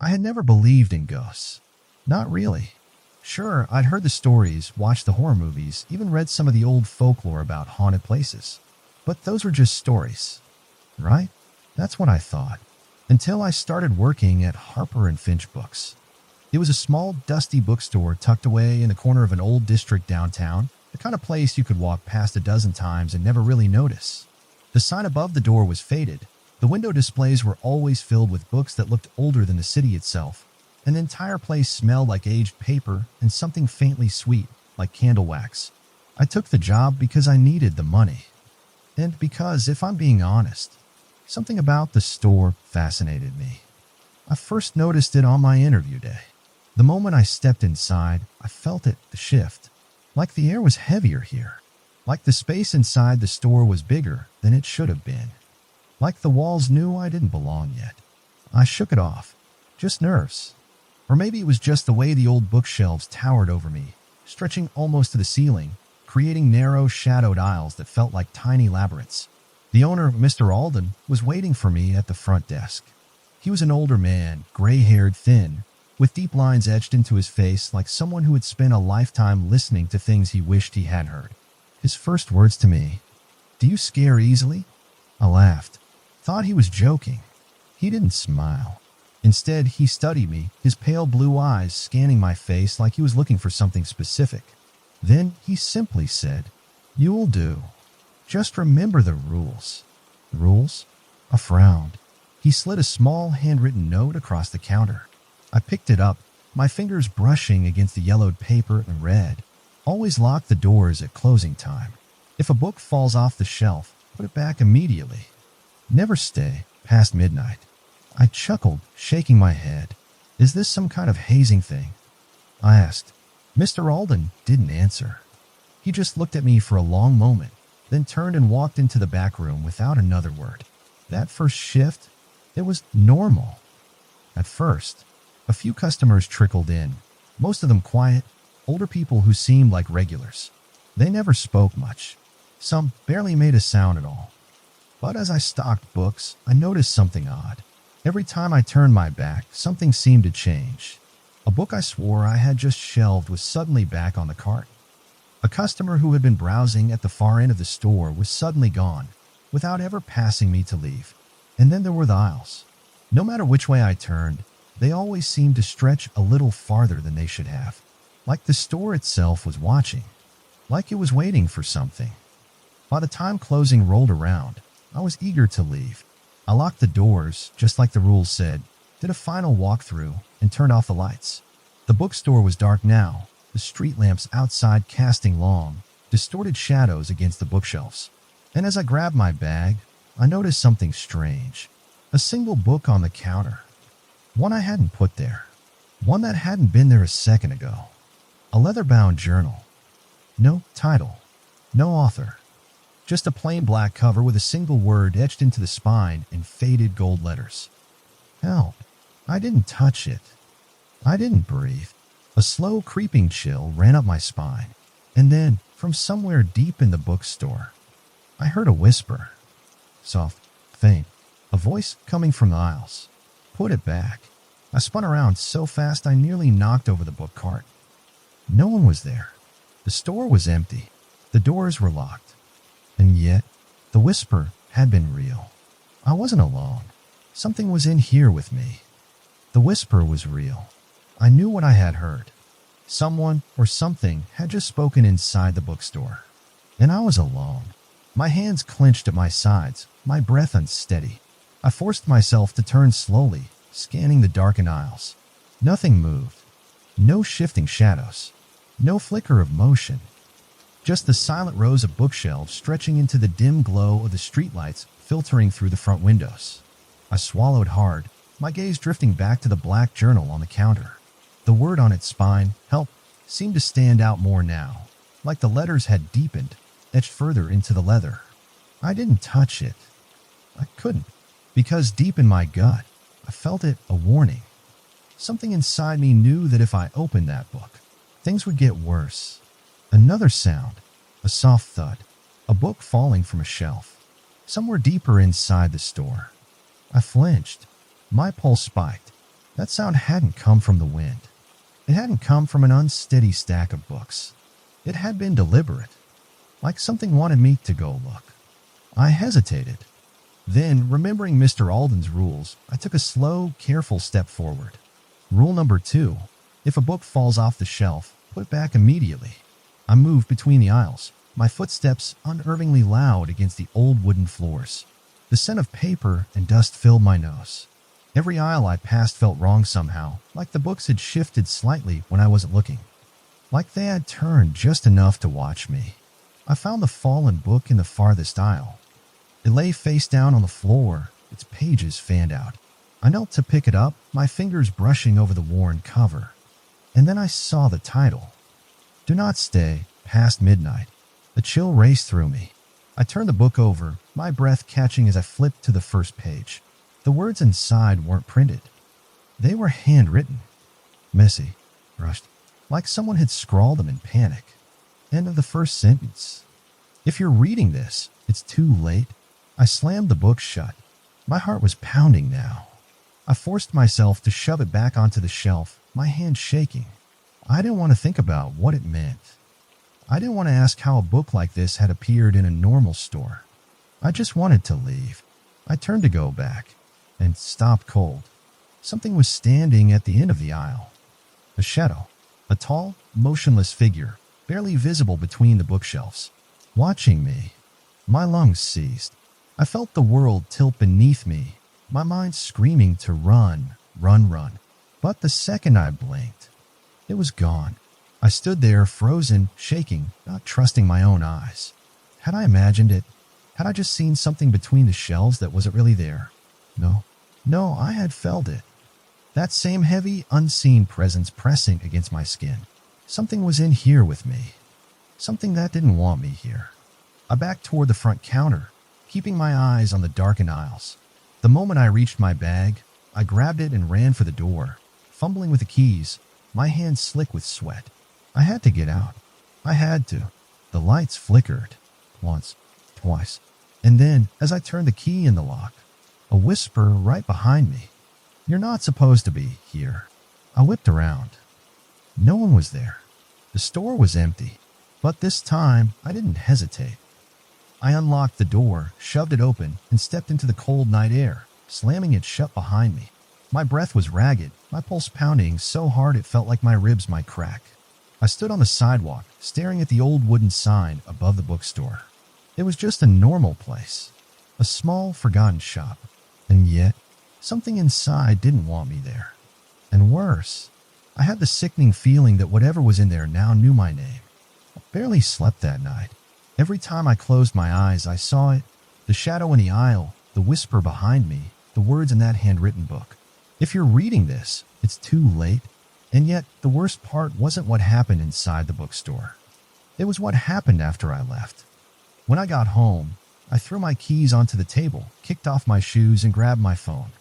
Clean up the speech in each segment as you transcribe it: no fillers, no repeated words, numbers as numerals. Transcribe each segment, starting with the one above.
I had never believed in ghosts. Not really. Sure, I'd heard the stories, watched the horror movies, even read some of the old folklore about haunted places. But those were just stories, right? That's what I thought. Until I started working at Harper and Finch Books. It was a small, dusty bookstore tucked away in the corner of an old district downtown, the kind of place you could walk past a dozen times and never really notice. The sign above the door was faded. The window displays were always filled with books that looked older than the city itself, and the entire place smelled like aged paper and something faintly sweet, like candle wax. I took the job because I needed the money. And because, if I'm being honest, something about the store fascinated me. I first noticed it on my interview day. The moment I stepped inside, I felt it, the shift. Like the air was heavier here. Like the space inside the store was bigger than it should have been. Like the walls knew I didn't belong yet. I shook it off. Just nerves. Or maybe it was just the way the old bookshelves towered over me, stretching almost to the ceiling, creating narrow, shadowed aisles that felt like tiny labyrinths. The owner, Mr. Alden, was waiting for me at the front desk. He was an older man, gray-haired, thin, with deep lines etched into his face like someone who had spent a lifetime listening to things he wished he had heard. His first words to me, "Do you scare easily?" I laughed. Thought he was joking. He didn't smile. Instead, he studied me, his pale blue eyes scanning my face like he was looking for something specific. Then he simply said, "You'll do. Just remember the rules." Rules? I frowned. He slid a small handwritten note across the counter. I picked it up, my fingers brushing against the yellowed paper, and read, "Always lock the doors at closing time. If a book falls off the shelf, put it back immediately. Never stay past midnight." I chuckled, shaking my head. Is this some kind of hazing thing? I asked. Mr. Alden didn't answer. He just looked at me for a long moment, then turned and walked into the back room without another word. That first shift, it was normal. At first, a few customers trickled in, most of them quiet, older people who seemed like regulars. They never spoke much. Some barely made a sound at all. But as I stocked books, I noticed something odd. Every time I turned my back, something seemed to change. A book I swore I had just shelved was suddenly back on the cart. A customer who had been browsing at the far end of the store was suddenly gone, without ever passing me to leave. And then there were the aisles. No matter which way I turned, they always seemed to stretch a little farther than they should have. Like the store itself was watching. Like it was waiting for something. By the time closing rolled around, I was eager to leave. I locked the doors, just like the rules said, did a final walkthrough, and turned off the lights. The bookstore was dark now, the street lamps outside casting long, distorted shadows against the bookshelves. And as I grabbed my bag, I noticed something strange. A single book on the counter. One I hadn't put there. One that hadn't been there a second ago. A leather-bound journal. No title. No author. Just a plain black cover with a single word etched into the spine in faded gold letters. Help. I didn't touch it. I didn't breathe. A slow, creeping chill ran up my spine. And then, from somewhere deep in the bookstore, I heard a whisper. Soft, faint. A voice coming from the aisles. Put it back. I spun around so fast I nearly knocked over the book cart. No one was there. The store was empty. The doors were locked. And yet, the whisper had been real. I wasn't alone. Something was in here with me. The whisper was real. I knew what I had heard. Someone or something had just spoken inside the bookstore. And I was alone. My hands clenched at my sides, my breath unsteady. I forced myself to turn slowly, scanning the darkened aisles. Nothing moved. No shifting shadows. No flicker of motion. Just the silent rows of bookshelves stretching into the dim glow of the streetlights filtering through the front windows. I swallowed hard, my gaze drifting back to the black journal on the counter. The word on its spine, help, seemed to stand out more now, like the letters had deepened, etched further into the leather. I didn't touch it. I couldn't, because deep in my gut, I felt it a warning. Something inside me knew that if I opened that book, things would get worse. Another sound, a soft thud, a book falling from a shelf, somewhere deeper inside the store. I flinched. My pulse spiked. That sound hadn't come from the wind. It hadn't come from an unsteady stack of books. It had been deliberate, like something wanted me to go look. I hesitated. Then, remembering Mr. Alden's rules, I took a slow, careful step forward. Rule number 2, if a book falls off the shelf, put it back immediately. I moved between the aisles, my footsteps unnervingly loud against the old wooden floors. The scent of paper and dust filled my nose. Every aisle I passed felt wrong somehow, like the books had shifted slightly when I wasn't looking. Like they had turned just enough to watch me. I found the fallen book in the farthest aisle. It lay face down on the floor, its pages fanned out. I knelt to pick it up, my fingers brushing over the worn cover. And then I saw the title. Do Not Stay Past Midnight. A chill raced through me. I turned the book over, my breath catching as I flipped to the first page. The words inside weren't printed. They were handwritten. Messy, rushed, like someone had scrawled them in panic. End of the first sentence. If you're reading this, it's too late. I slammed the book shut. My heart was pounding now. I forced myself to shove it back onto the shelf, my hand shaking. I didn't want to think about what it meant. I didn't want to ask how a book like this had appeared in a normal store. I just wanted to leave. I turned to go back and stopped cold. Something was standing at the end of the aisle. A shadow. A tall, motionless figure, barely visible between the bookshelves. Watching me. My lungs seized. I felt the world tilt beneath me, my mind screaming to run, run, run. But the second I blinked, it was gone. I stood there, frozen, shaking, not trusting my own eyes. Had I imagined it? Had I just seen something between the shelves that wasn't really there? No, I had felt it. That same heavy, unseen presence pressing against my skin. Something was in here with me. Something that didn't want me here. I backed toward the front counter, keeping my eyes on the darkened aisles. The moment I reached my bag, I grabbed it and ran for the door, fumbling with the keys, my hands slick with sweat. I had to get out. I had to. The lights flickered. Once, twice. And then, as I turned the key in the lock, a whisper right behind me. You're not supposed to be here. I whipped around. No one was there. The store was empty. But this time, I didn't hesitate. I unlocked the door, shoved it open, and stepped into the cold night air, slamming it shut behind me. My breath was ragged, my pulse pounding so hard it felt like my ribs might crack. I stood on the sidewalk, staring at the old wooden sign above the bookstore. It was just a normal place, a small, forgotten shop. And yet, something inside didn't want me there. And worse, I had the sickening feeling that whatever was in there now knew my name. I barely slept that night. Every time I closed my eyes, I saw it. The shadow in the aisle, the whisper behind me, the words in that handwritten book. If you're reading this, it's too late. And yet, the worst part wasn't what happened inside the bookstore. It was what happened after I left. When I got home, I threw my keys onto the table, kicked off my shoes, and grabbed my phone.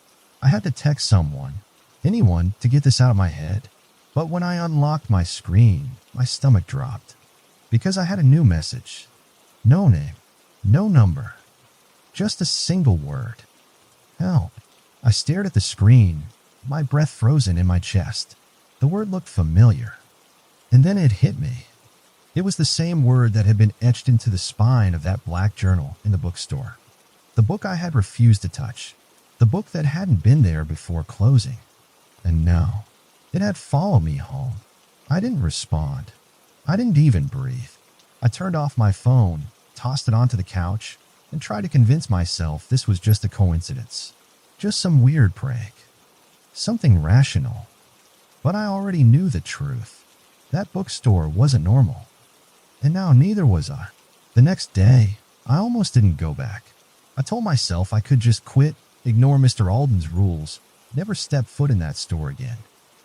I had to text someone, anyone, to get this out of my head. But when I unlocked my screen, my stomach dropped. Because I had a new message. No name, no number, just a single word. Help. I stared at the screen, my breath frozen in my chest. The word looked familiar. And then it hit me. It was the same word that had been etched into the spine of that black journal in the bookstore. The book I had refused to touch. The book that hadn't been there before closing. And now, it had followed me home. I didn't respond. I didn't even breathe. I turned off my phone, tossed it onto the couch, and tried to convince myself this was just a coincidence. Just some weird prank. Something rational. But I already knew the truth. That bookstore wasn't normal. And now neither was I. The next day, I almost didn't go back. I told myself I could just quit, ignore Mr. Alden's rules, never step foot in that store again.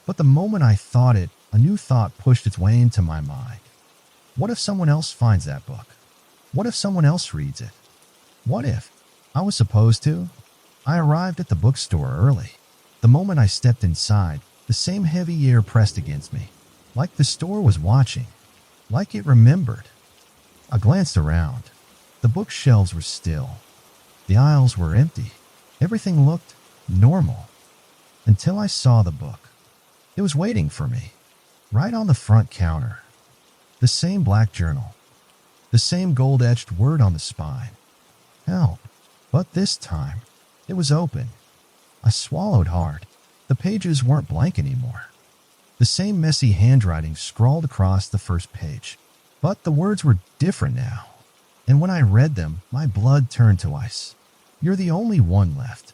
But the moment I thought it, a new thought pushed its way into my mind. What if someone else finds that book? What if someone else reads it? What if I was supposed to? I arrived at the bookstore early. The moment I stepped inside, the same heavy air pressed against me, like the store was watching, like it remembered. I glanced around. The bookshelves were still. The aisles were empty. Everything looked normal. until I saw the book. It was waiting for me, right on the front counter. The same black journal, the same gold-etched word on the spine. Help. But this time, it was open. I swallowed hard. The pages weren't blank anymore. The same messy handwriting scrawled across the first page. But the words were different now. And when I read them, my blood turned to ice. You're the only one left.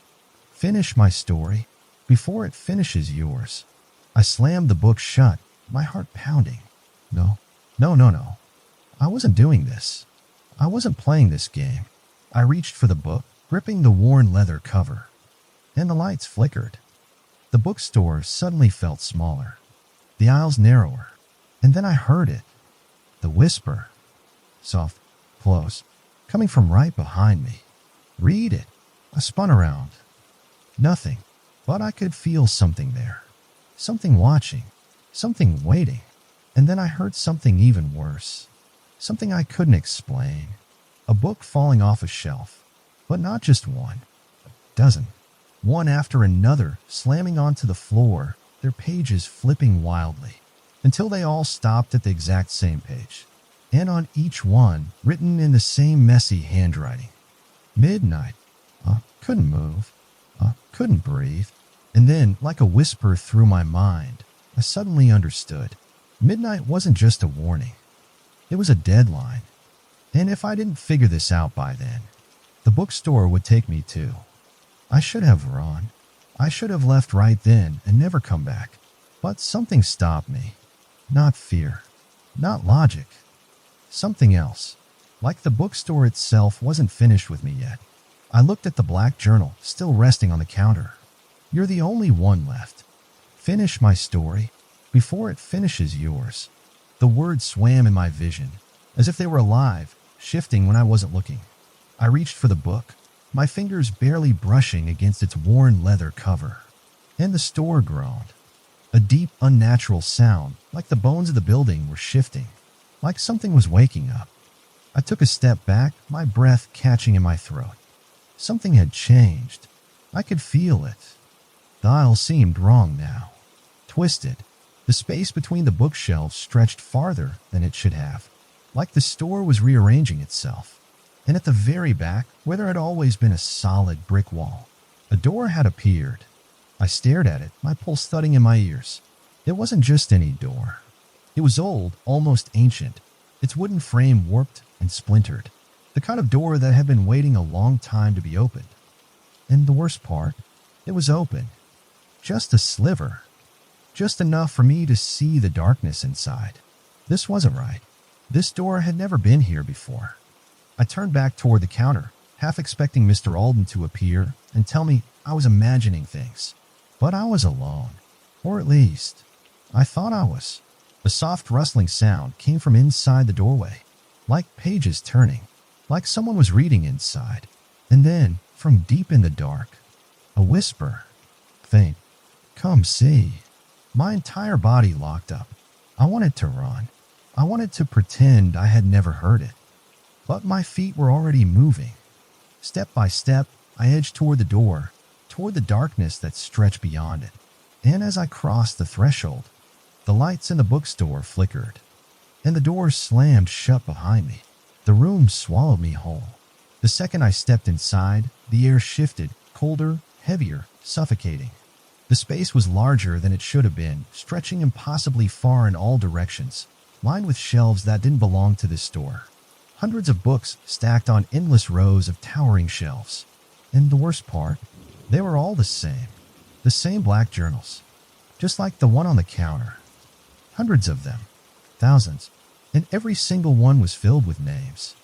Finish my story before it finishes yours. I slammed the book shut, my heart pounding. No. I wasn't doing this. I wasn't playing this game. I reached for the book, gripping the worn leather cover. And the lights flickered. The bookstore suddenly felt smaller, the aisles narrower, and then I heard it. The whisper. Soft, close, coming from right behind me. Read it. I spun around. Nothing, but I could feel something there. Something watching, something waiting. And then I heard something even worse. Something I couldn't explain. A book falling off a shelf, but not just one. A dozen. One after another, slamming onto the floor, their pages flipping wildly, until they all stopped at the exact same page. And on each one, written in the same messy handwriting. Midnight. Couldn't move. Couldn't breathe. And then, like a whisper through my mind, I suddenly understood. Midnight wasn't just a warning. It was a deadline. And if I didn't figure this out by then, the bookstore would take me too. I should have run. I should have left right then and never come back. But something stopped me. Not fear. Not logic. Something else. Like the bookstore itself wasn't finished with me yet. I looked at the black journal, still resting on the counter. You're the only one left. Finish my story before it finishes yours. The words swam in my vision, as if they were alive, shifting when I wasn't looking. I reached for the book, my fingers barely brushing against its worn leather cover. And the store groaned. A deep, unnatural sound, like the bones of the building were shifting, like something was waking up. I took a step back, my breath catching in my throat. Something had changed. I could feel it. The aisle seemed wrong now. Twisted. The space between the bookshelves stretched farther than it should have, like the store was rearranging itself. And at the very back, where there had always been a solid brick wall, a door had appeared. I stared at it, my pulse thudding in my ears. It wasn't just any door. It was old, almost ancient, its wooden frame warped and splintered, the kind of door that had been waiting a long time to be opened. And the worst part, it was open. Just a sliver. Just enough for me to see the darkness inside. This wasn't right. This door had never been here before. I turned back toward the counter, half expecting Mr. Alden to appear and tell me I was imagining things. But I was alone. Or at least, I thought I was. A soft rustling sound came from inside the doorway, like pages turning, like someone was reading inside. And then, from deep in the dark, a whisper. Faint. Come see. My entire body locked up. I wanted to run. I wanted to pretend I had never heard it. But my feet were already moving. Step by step, I edged toward the door, toward the darkness that stretched beyond it. And as I crossed the threshold, the lights in the bookstore flickered, and the door slammed shut behind me. The room swallowed me whole. The second I stepped inside, the air shifted, colder, heavier, suffocating. The space was larger than it should have been, stretching impossibly far in all directions, lined with shelves that didn't belong to this store. Hundreds of books stacked on endless rows of towering shelves. And the worst part, they were all the same black journals, just like the one on the counter. Hundreds of them, thousands, and every single one was filled with names.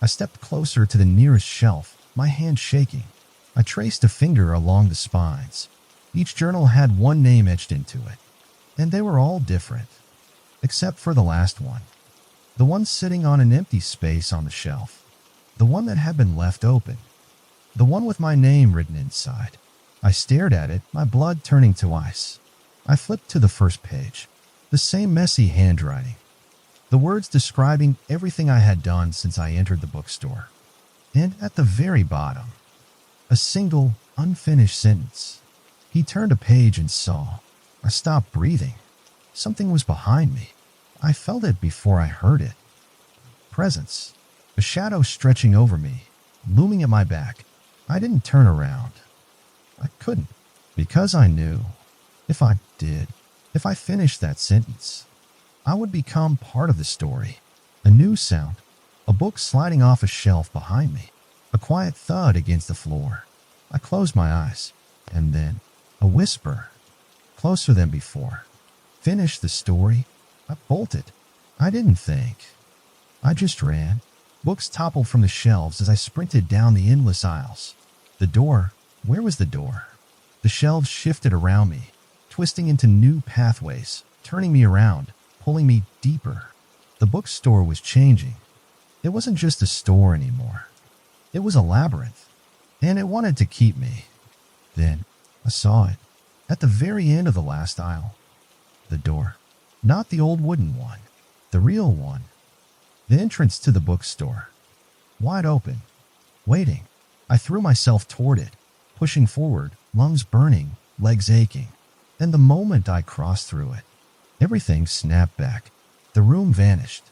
I stepped closer to the nearest shelf, my hand shaking. I traced a finger along the spines. Each journal had one name etched into it, and they were all different, except for the last one. The one sitting on an empty space on the shelf. The one that had been left open. The one with my name written inside. I stared at it, my blood turning to ice. I flipped to the first page. The same messy handwriting. The words describing everything I had done since I entered the bookstore. And at the very bottom, a single, unfinished sentence. He turned a page and saw. I stopped breathing. Something was behind me. I felt it before I heard it. Presence. A shadow stretching over me, looming at my back. I didn't turn around. I couldn't, because I knew. If I did, if I finished that sentence, I would become part of the story. A new sound. A book sliding off a shelf behind me. A quiet thud against the floor. I closed my eyes, and then a whisper, closer than before. Finish the story? I bolted. I didn't think. I just ran. Books toppled from the shelves as I sprinted down the endless aisles. The door. Where was the door? The shelves shifted around me, twisting into new pathways, turning me around, pulling me deeper. The bookstore was changing. It wasn't just a store anymore. It was a labyrinth, and it wanted to keep me. Then I saw it, at the very end of the last aisle. The door. Not the old wooden one, the real one. The entrance to the bookstore. Wide open. Waiting. I threw myself toward it, pushing forward, lungs burning, legs aching. And the moment I crossed through it, everything snapped back. The room vanished.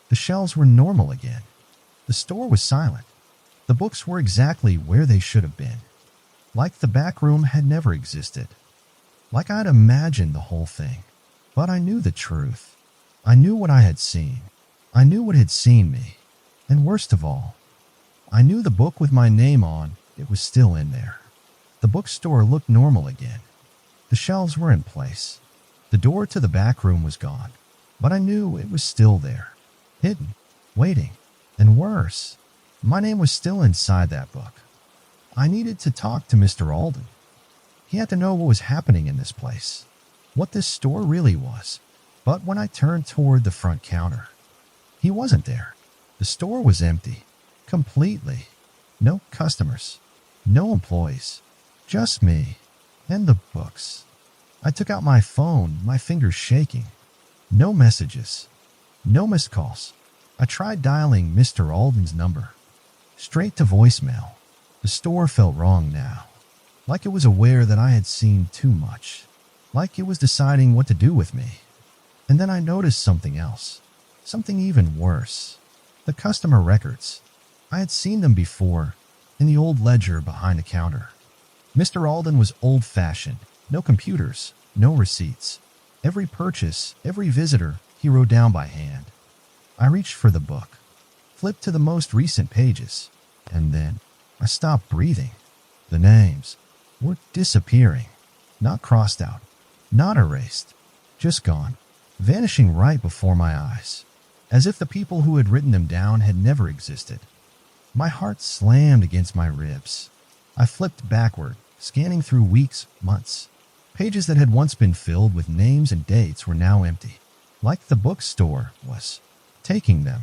The shelves were normal again. The store was silent. The books were exactly where they should have been. Like the back room had never existed. Like I'd imagined the whole thing. But I knew the truth. I knew what I had seen. I knew what had seen me. And worst of all, I knew the book with my name on, it was still in there. The bookstore looked normal again. The shelves were in place. The door to the back room was gone. But I knew it was still there. Hidden. Waiting. And worse, my name was still inside that book. I needed to talk to Mr. Alden. He had to know what was happening in this place. What this store really was. But when I turned toward the front counter, he wasn't there. The store was empty. Completely. No customers. No employees. Just me. And the books. I took out my phone, my fingers shaking. No messages. No missed calls. I tried dialing Mr. Alden's number. Straight to voicemail. The store felt wrong now. Like it was aware that I had seen too much. Like it was deciding what to do with me. And then I noticed something else. Something even worse. The customer records. I had seen them before, in the old ledger behind the counter. Mr. Alden was old-fashioned. No computers, no receipts. Every purchase, every visitor, he wrote down by hand. I reached for the book, flipped to the most recent pages, and then I stopped breathing. The names were disappearing. Not crossed out, not erased, just gone, vanishing right before my eyes, as if the people who had written them down had never existed. My heart slammed against my ribs. I flipped backward, scanning through weeks, months. Pages that had once been filled with names and dates were now empty, like the bookstore was taking them,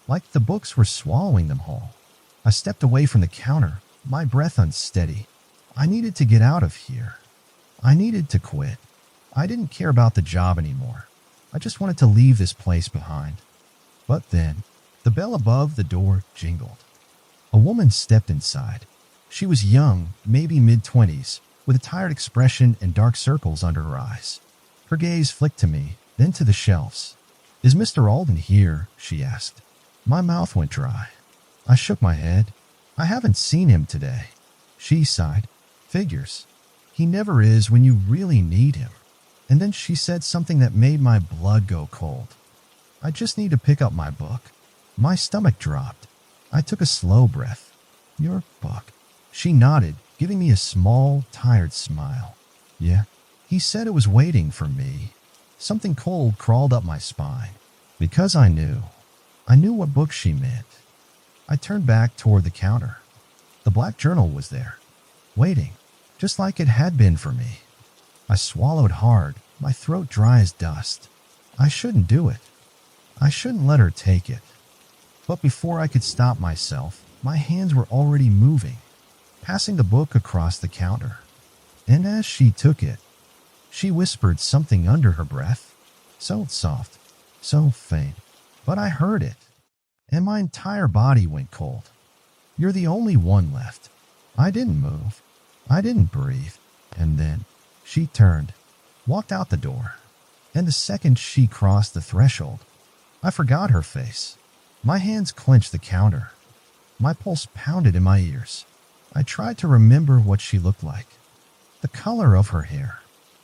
like the books were swallowing them whole. I stepped away from the counter, my breath unsteady. I needed to get out of here. I needed to quit. I didn't care about the job anymore. I just wanted to leave this place behind. But then, the bell above the door jingled. A woman stepped inside. She was young, maybe mid-20s, with a tired expression and dark circles under her eyes. Her gaze flicked to me, then to the shelves. "Is Mr. Alden here?" she asked. My mouth went dry. I shook my head. "I haven't seen him today." She sighed. "Figures. He never is when you really need him." And then she said something that made my blood go cold. "I just need to pick up my book." My stomach dropped. I took a slow breath. "Your book." She nodded, giving me a small, tired smile. "Yeah." He said it was waiting for me. Something cold crawled up my spine. Because I knew what book she meant. I turned back toward the counter. The black journal was there, waiting, just like it had been for me. I swallowed hard, my throat dry as dust. I shouldn't do it. I shouldn't let her take it. But before I could stop myself, my hands were already moving, passing the book across the counter. And as she took it, she whispered something under her breath, so soft, so faint, but I heard it, and my entire body went cold. "You're the only one left." I didn't move. I didn't breathe. And then she turned, walked out the door, and the second she crossed the threshold, I forgot her face. My hands clenched the counter. My pulse pounded in my ears. I tried to remember what she looked like, the color of her hair,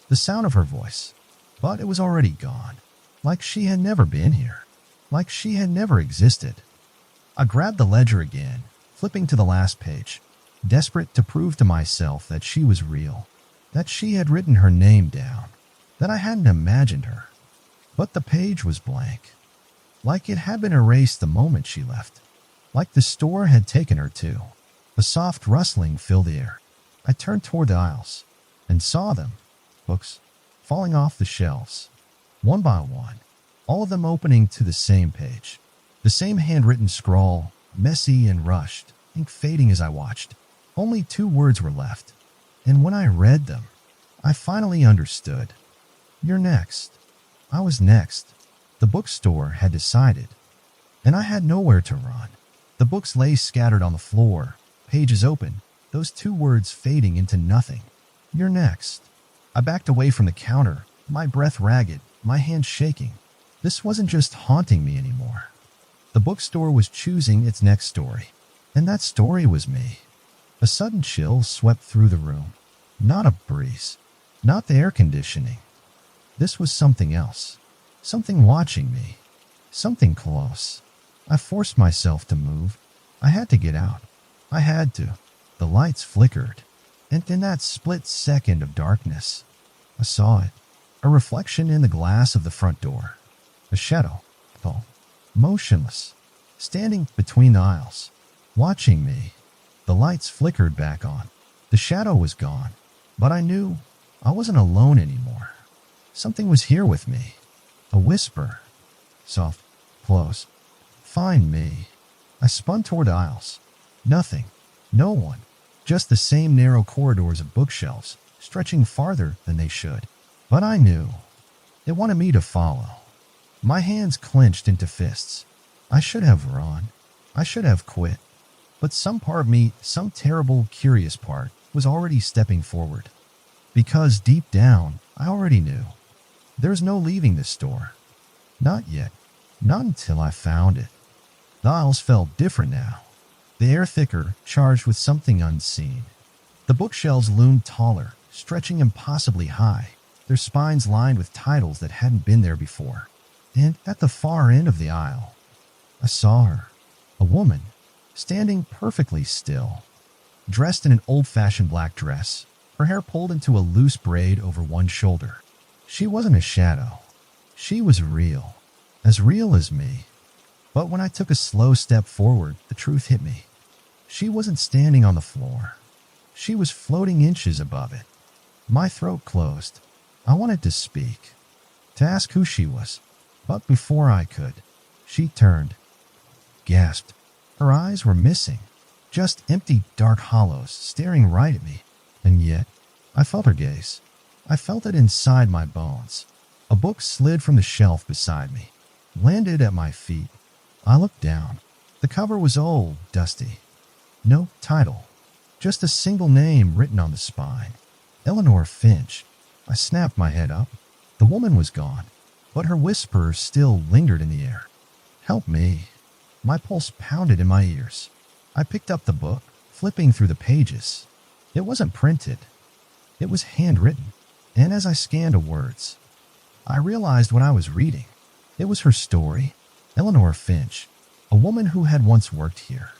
the sound of her voice, but it was already gone, like she had never been here, like she had never existed. I grabbed the ledger again, flipping to the last page, desperate to prove to myself that she was real, that she had written her name down, that I hadn't imagined her. But the page was blank, like it had been erased the moment she left, like the store had taken her too. A soft rustling filled the air. I turned toward the aisles and saw them, books, falling off the shelves, one by one, all of them opening to the same page, the same handwritten scrawl, messy and rushed, ink fading as I watched. Only 2 words were left, and when I read them, I finally understood. You're next. I was next. The bookstore had decided, and I had nowhere to run. The books lay scattered on the floor, pages open, those 2 words fading into nothing. You're next. I backed away from the counter, my breath ragged, my hands shaking. This wasn't just haunting me anymore. The bookstore was choosing its next story, and that story was me. A sudden chill swept through the room. Not a breeze, not the air conditioning. This was something else, something watching me, something close. I forced myself to move. I had to get out. I had to. The lights flickered, and in that split second of darkness, I saw it, a reflection in the glass of the front door, a shadow, tall, motionless, standing between the aisles, watching me. The lights flickered back on. The shadow was gone, but I knew I wasn't alone anymore. Something was here with me, a whisper, soft, close, find me. I spun toward the aisles. Nothing, no one, just the same narrow corridors of bookshelves, stretching farther than they should. But I knew. It wanted me to follow. My hands clenched into fists. I should have run. I should have quit. But some part of me, some terrible, curious part, was already stepping forward. Because deep down, I already knew. There's no leaving this store. Not yet. Not until I found it. The aisles felt different now. The air thicker, charged with something unseen. The bookshelves loomed taller, stretching impossibly high, their spines lined with titles that hadn't been there before. And at the far end of the aisle, I saw her, a woman, standing perfectly still, dressed in an old-fashioned black dress, her hair pulled into a loose braid over one shoulder. She wasn't a shadow. She was real as me. But when I took a slow step forward, the truth hit me. She wasn't standing on the floor. She was floating inches above it. My throat closed. I wanted to speak, to ask who she was, but before I could, she turned, gasped. Her eyes were missing, just empty dark hollows staring right at me. And yet, I felt her gaze. I felt it inside my bones. A book slid from the shelf beside me, landed at my feet. I looked down. The cover was old, dusty. No title, just a single name written on the spine. Eleanor Finch. I snapped my head up. The woman was gone, but her whisper still lingered in the air. Help me. My pulse pounded in my ears. I picked up the book, flipping through the pages. It wasn't printed. It was handwritten, and as I scanned the words, I realized what I was reading. It was her story. Eleanor Finch, a woman who had once worked here,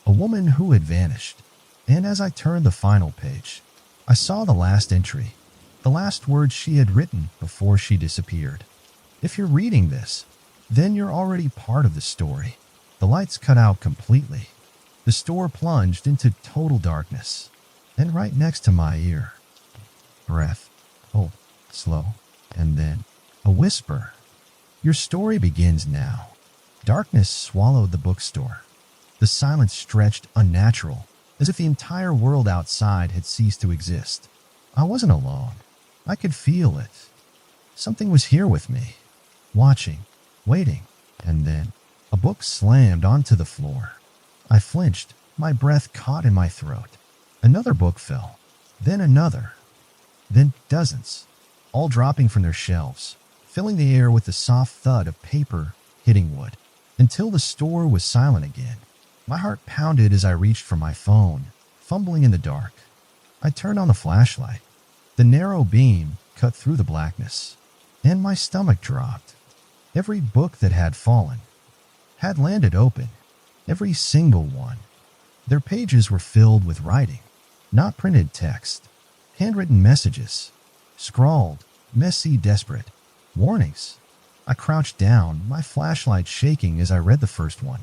a woman who had vanished. And as I turned the final page, I saw the last entry, the last words she had written before she disappeared. If you're reading this, then you're already part of the story. The lights cut out completely. The store plunged into total darkness. And right next to my ear, breath, hold, slow, and then a whisper. Your story begins now. Darkness swallowed the bookstore. The silence stretched unnatural, as if the entire world outside had ceased to exist. I wasn't alone. I could feel it. Something was here with me, watching, waiting, and then a book slammed onto the floor. I flinched, my breath caught in my throat. Another book fell, then another. then dozens, all dropping from their shelves, filling the air with the soft thud of paper hitting wood, until the store was silent again. My heart pounded as I reached for my phone, fumbling in the dark. I turned on the flashlight. The narrow beam cut through the blackness, and my stomach dropped. Every book that had fallen had landed open, every single one. Their pages were filled with writing, not printed text, handwritten messages, scrawled, messy, desperate warnings. I crouched down, my flashlight shaking as I read the first one.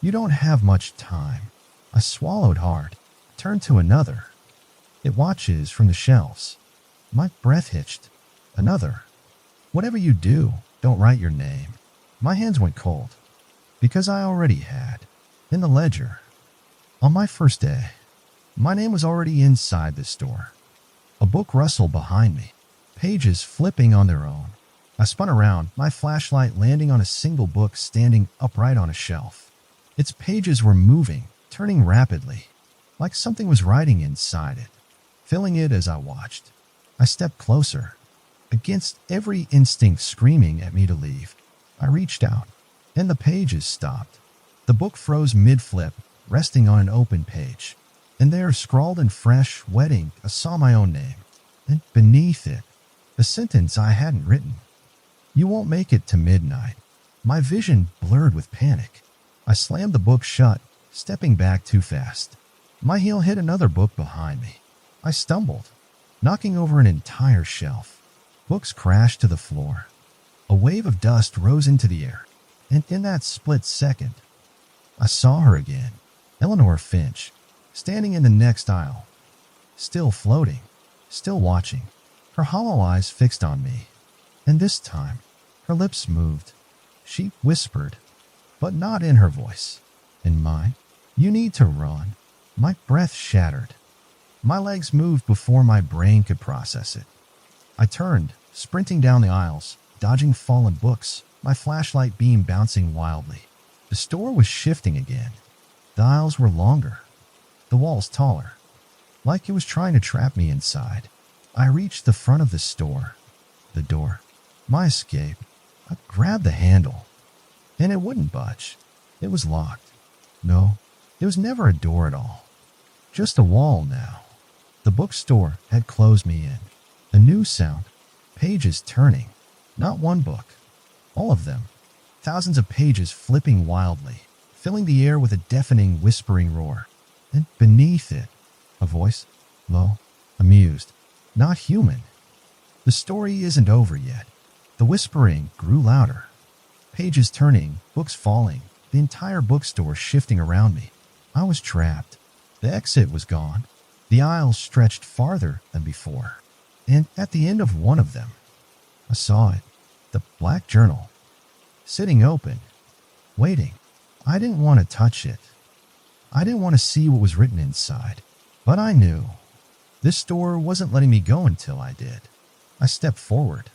You don't have much time. I swallowed hard, turned to another. It watches from the shelves. My breath hitched. Another. Whatever you do, don't write your name. My hands went cold, because I already had. In the ledger. On my first day, my name was already inside the store. A book rustled behind me, pages flipping on their own. I spun around, my flashlight landing on a single book standing upright on a shelf. Its pages were moving, turning rapidly, like something was writing inside it, filling it as I watched. I stepped closer, against every instinct screaming at me to leave. I reached out, and the pages stopped. The book froze mid-flip, resting on an open page. And there, scrawled in fresh, wet ink, I saw my own name. And beneath it, a sentence I hadn't written. You won't make it to midnight. My vision blurred with panic. I slammed the book shut, stepping back too fast. My heel hit another book behind me. I stumbled, knocking over an entire shelf. Books crashed to the floor. A wave of dust rose into the air, and in that split second, I saw her again, Eleanor Finch, standing in the next aisle, still floating, still watching, her hollow eyes fixed on me. And this time, her lips moved. She whispered, but not in her voice. In mine, you need to run. My breath shattered. My legs moved before my brain could process it. I turned, sprinting down the aisles, dodging fallen books, my flashlight beam bouncing wildly. The store was shifting again. The aisles were longer, the walls taller, like it was trying to trap me inside. I reached the front of the store, the door, my escape. I grabbed the handle, and it wouldn't budge. It was locked. No, it was never a door at all. Just a wall now. The bookstore had closed me in. A new sound, pages turning. Not one book, all of them. Thousands of pages flipping wildly, filling the air with a deafening whispering roar. And beneath it, a voice, low, amused, not human. The story isn't over yet. The whispering grew louder. Pages turning, books falling, the entire bookstore shifting around me. I was trapped. The exit was gone. The aisles stretched farther than before. And at the end of one of them, I saw it, the black journal, sitting open, waiting. I didn't want to touch it. I didn't want to see what was written inside. But I knew. This store wasn't letting me go until I did. I stepped forward.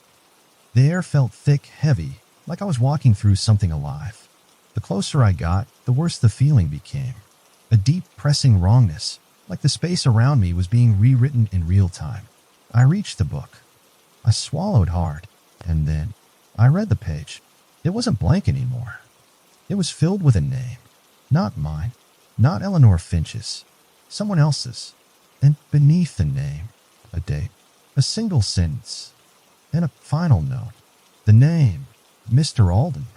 The air felt thick, heavy, like I was walking through something alive. The closer I got, the worse the feeling became. A deep, pressing wrongness, like the space around me was being rewritten in real time. I reached the book. I swallowed hard, and then I read the page. It wasn't blank anymore. It was filled with a name. Not mine, not Eleanor Finch's, someone else's. And beneath the name, a date, a single sentence, and a final note. The name, Mr. Alden.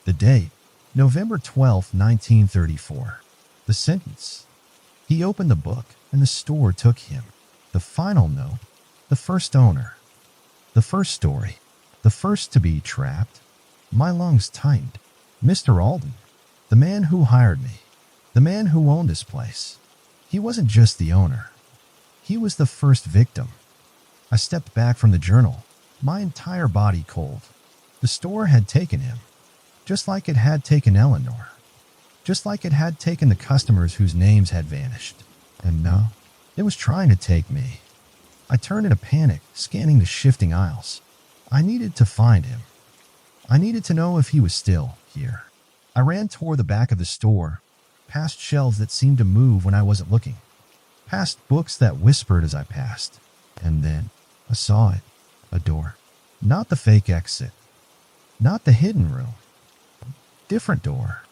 The date, November 12, 1934. The sentence. He opened the book, and the store took him. The final note, the first owner. The first story, the first to be trapped. My lungs tightened. Mr. Alden, the man who hired me, the man who owned this place. He wasn't just the owner. He was the first victim. I stepped back from the journal, my entire body cold. The store had taken him, just like it had taken Eleanor, just like it had taken the customers whose names had vanished. And now, it was trying to take me. I turned in a panic, scanning the shifting aisles. I needed to find him. I needed to know if he was still here. I ran toward the back of the store, past shelves that seemed to move when I wasn't looking, past books that whispered as I passed. And then, I saw it. A door. Not the fake exit. Not the hidden room. Different door.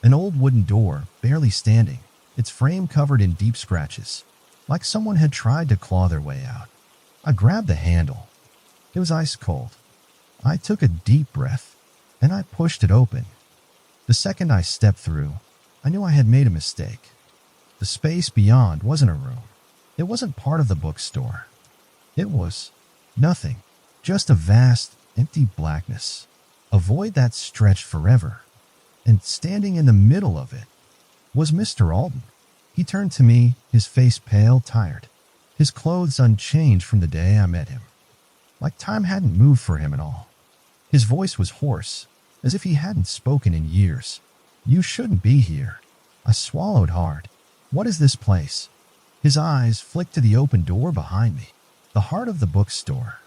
An old wooden door, barely standing, its frame covered in deep scratches, like someone had tried to claw their way out. I grabbed the handle. It was ice cold. I took a deep breath, and I pushed it open. The second I stepped through, I knew I had made a mistake. The space beyond wasn't a room. It wasn't part of the bookstore. It was nothing, just a vast, empty blackness, a void that stretched forever. And standing in the middle of it was Mr. Alden. He turned to me, his face pale, tired, his clothes unchanged from the day I met him, like time hadn't moved for him at all. His voice was hoarse, as if he hadn't spoken in years. "You shouldn't be here." I swallowed hard. "What is this place?" His eyes flicked to the open door behind me, the heart of the bookstore,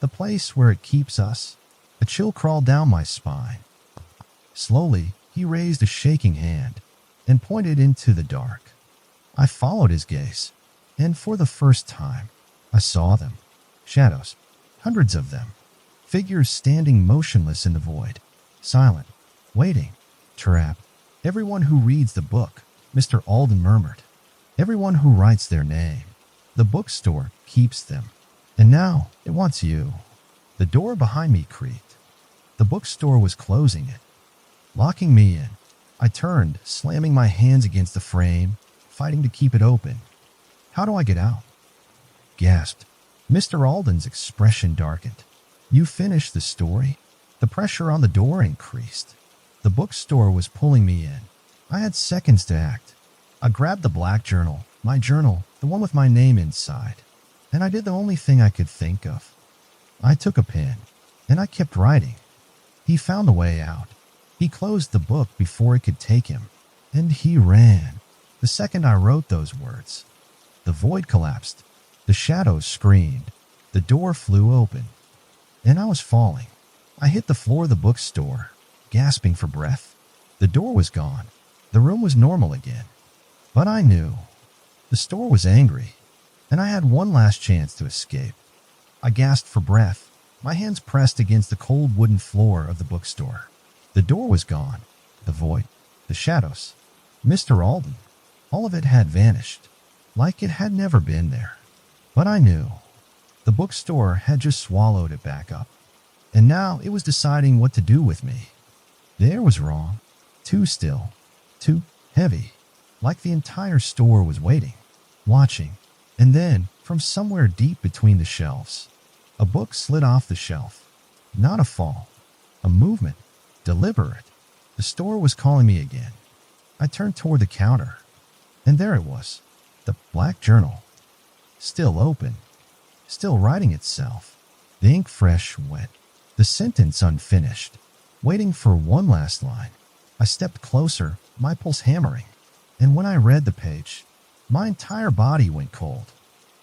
the place where it keeps us. A chill crawled down my spine. Slowly, he raised a shaking hand and pointed into the dark. I followed his gaze, and for the first time, I saw them. Shadows, hundreds of them. Figures standing motionless in the void, silent, waiting, trapped. "Everyone who reads the book," Mr. Alden murmured. "Everyone who writes their name. The bookstore keeps them. And now it wants you." The door behind me creaked. The bookstore was closing it, locking me in. I turned, slamming my hands against the frame, fighting to keep it open. "How do I get out?" Gasped. Mr. Alden's expression darkened. "You finished the story?" The pressure on the door increased. The bookstore was pulling me in. I had seconds to act. I grabbed the black journal, my journal, the one with my name inside, and I did the only thing I could think of. I took a pen, and I kept writing. He found a way out. He closed the book before it could take him, and he ran. The second I wrote those words, the void collapsed. The shadows screamed. The door flew open, and I was falling. I hit the floor of the bookstore, gasping for breath. The door was gone. The room was normal again. But I knew. The store was angry, and I had one last chance to escape. I gasped for breath, my hands pressed against the cold wooden floor of the bookstore. The door was gone. The void. The shadows. Mr. Alden. All of it had vanished, like it had never been there. But I knew. The bookstore had just swallowed it back up, and now it was deciding what to do with me. The air was wrong, too still, too heavy, like the entire store was waiting, watching. And then, from somewhere deep between the shelves, a book slid off the shelf. Not a fall, a movement, deliberate. The store was calling me again. I turned toward the counter, and there it was, the black journal, still open, still writing itself, the ink fresh, wet, the sentence unfinished, waiting for one last line. I stepped closer, my pulse hammering, and when I read the page, my entire body went cold.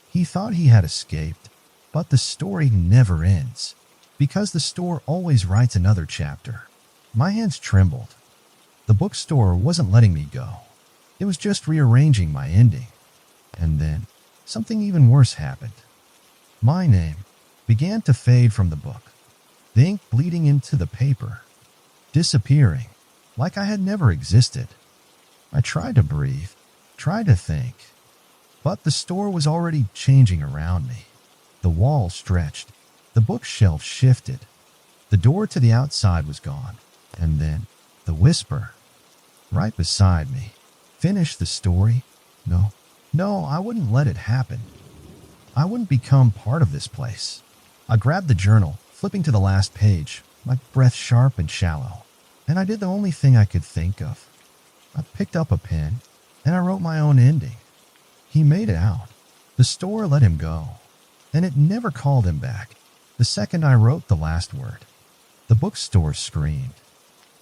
He thought he had escaped, but the story never ends, because the store always writes another chapter. My hands trembled. The bookstore wasn't letting me go. It was just rearranging my ending. And then, something even worse happened. My name began to fade from the book, the ink bleeding into the paper, disappearing, like I had never existed. I tried to breathe, tried to think, but the store was already changing around me. The wall stretched, the bookshelf shifted, the door to the outside was gone, and then the whisper, right beside me, "Finish the story? No, I wouldn't let it happen. I wouldn't become part of this place." I grabbed the journal, flipping to the last page, my breath sharp and shallow, and I did the only thing I could think of. I picked up a pen, and I wrote my own ending. He made it out. The store let him go, and it never called him back. The second I wrote the last word, the bookstore screamed.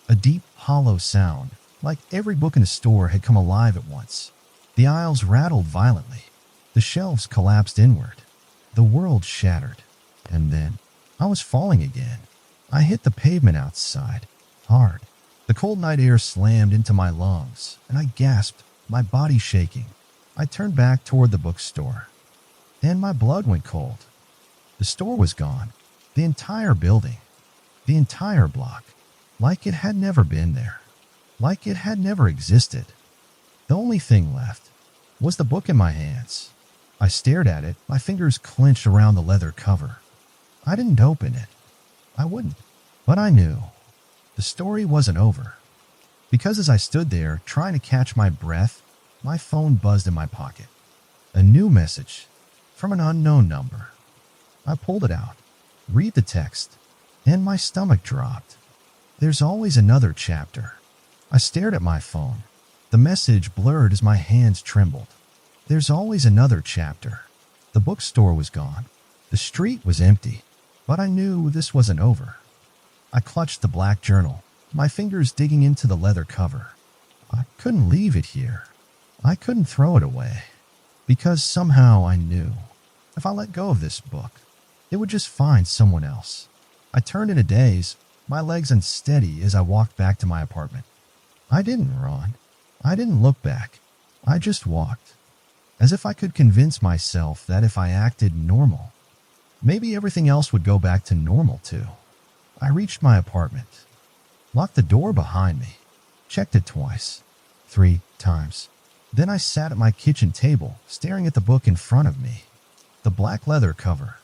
A deep, hollow sound, like every book in the store had come alive at once. The aisles rattled violently. The shelves collapsed inward. The world shattered. And then, I was falling again. I hit the pavement outside, hard. The cold night air slammed into my lungs, and I gasped, my body shaking. I turned back toward the bookstore, and my blood went cold. The The store was gone. The entire building. The entire block. Like it had never been there. Like it had never existed. The only thing left was the book in my hands. I stared at it, my fingers clenched around the leather cover. I didn't open it. I wouldn't. But I knew the story wasn't over. Because as I stood there, trying to catch my breath, my phone buzzed in my pocket. A new message from an unknown number. I pulled it out, read the text, and my stomach dropped. There's always another chapter. I stared at my phone. The message blurred as my hands trembled. There's always another chapter. The bookstore was gone. The street was empty. But I knew this wasn't over. I clutched the black journal, my fingers digging into the leather cover. I couldn't leave it here. I couldn't throw it away. Because somehow I knew if I let go of this book, it would just find someone else. I turned in a daze, my legs unsteady as I walked back to my apartment. I didn't run. I didn't look back. I just walked, as if I could convince myself that if I acted normal, maybe everything else would go back to normal too. I reached my apartment, locked the door behind me, checked it twice, 3 times. Then I sat at my kitchen table, staring at the book in front of me. The black leather cover,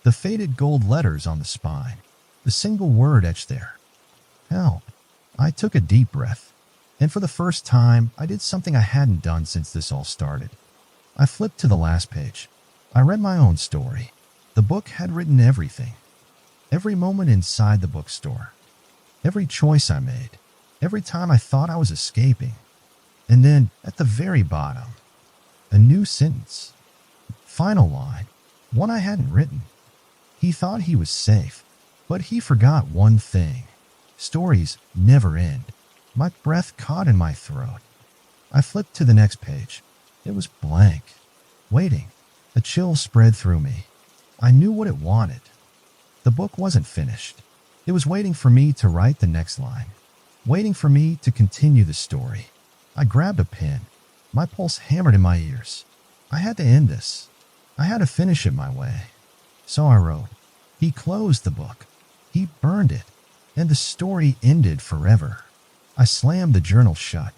the faded gold letters on the spine, the single word etched there. Help. I took a deep breath, and for the first time, I did something I hadn't done since this all started. I flipped to the last page. I read my own story. The book had written everything. Every moment inside the bookstore. Every choice I made. Every time I thought I was escaping. And then, at the very bottom, a new sentence. Final line. One I hadn't written. He thought he was safe, but he forgot one thing. Stories never end. My breath caught in my throat. I flipped to the next page. It was blank. Waiting. A chill spread through me. I knew what it wanted. The book wasn't finished. It was waiting for me to write the next line. Waiting for me to continue the story. I grabbed a pen. My pulse hammered in my ears. I had to end this. I had to finish it my way. So I wrote. He closed the book. He burned it. And the story ended forever. I slammed the journal shut.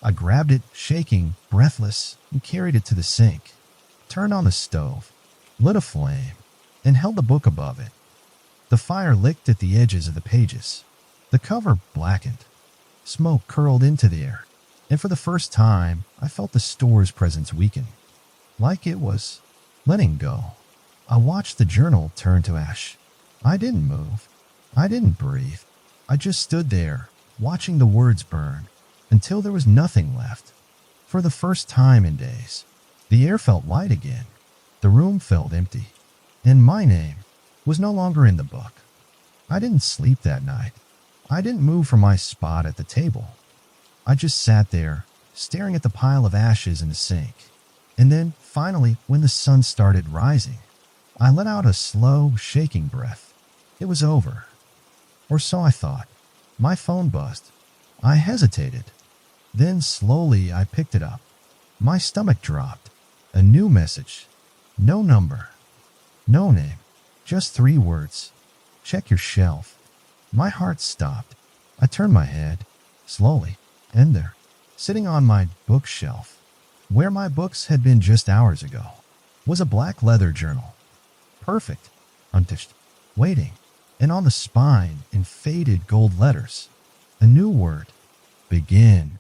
I grabbed it, shaking, breathless, and carried it to the sink. Turned on the stove, lit a flame, and held the book above it. The fire licked at the edges of the pages. The cover blackened. Smoke curled into the air, and for the first time, I felt the store's presence weaken. Like it was letting go. I watched the journal turn to ash. I didn't move. I didn't breathe. I just stood there, watching the words burn, until there was nothing left. For the first time in days, the air felt light again. The room felt empty, and my name was no longer in the book. I didn't sleep that night. I didn't move from my spot at the table. I just sat there, staring at the pile of ashes in the sink. And then, finally, when the sun started rising, I let out a slow, shaking breath. It was over. Or so I thought. My phone buzzed. I hesitated. Then slowly I picked it up. My stomach dropped. A new message. No number. No name. Just 3 words. Check your shelf. My heart stopped. I turned my head. Slowly. And there, sitting on my bookshelf, where my books had been just hours ago, was a black leather journal. Perfect. Untouched. Waiting. And on the spine, in faded gold letters, a new word. Begin.